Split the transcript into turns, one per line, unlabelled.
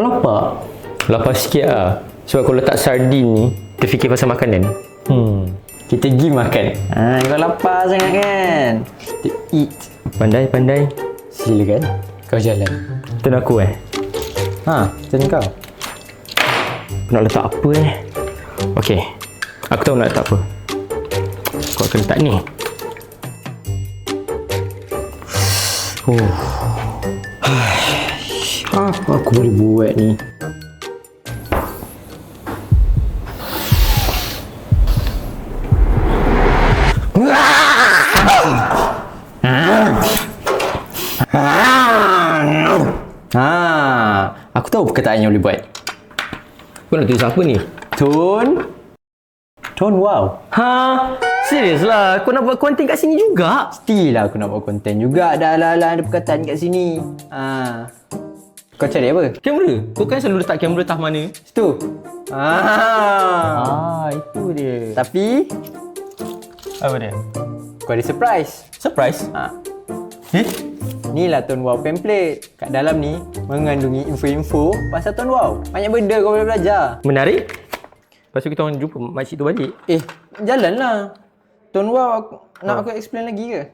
Kau lapar?
Lapar sikit lah. Sebab kau letak sardin ni, terfikir pasal makanan.
Kita pergi makan. Kau lapar sangat kan? Kita eat.
Pandai.
Silakan. Kau jalan.
Turn aku
Turn kau.
Aku nak letak apa Okey. Aku tahu nak letak apa. Kau akan letak ni.
Apa aku boleh buat ni? Aku tahu perkataan yang boleh buat.
Kau nak tulis apa ni?
Tone wow.
Serius lah. Kau nak buat konten kat sini juga?
Mestilah aku nak buat konten juga. Dah ala-ala ada perkataan kat sini. Kau cari apa?
Kamera. Kau kan selalu letak kamera tah mana?
Situ.
Itu dia.
Tapi
Apa dia?
kau ada surprise.
Surprise?
Inilah Tone Wow Pamphlet. Kat dalam ni mengandungi info-info pasal Tone Wow. Banyak benda kau boleh belajar.
Menarik. Lepas tu kita orang jumpa makcik tu balik.
Jalanlah. Tone Wow nak aku explain lagi ke?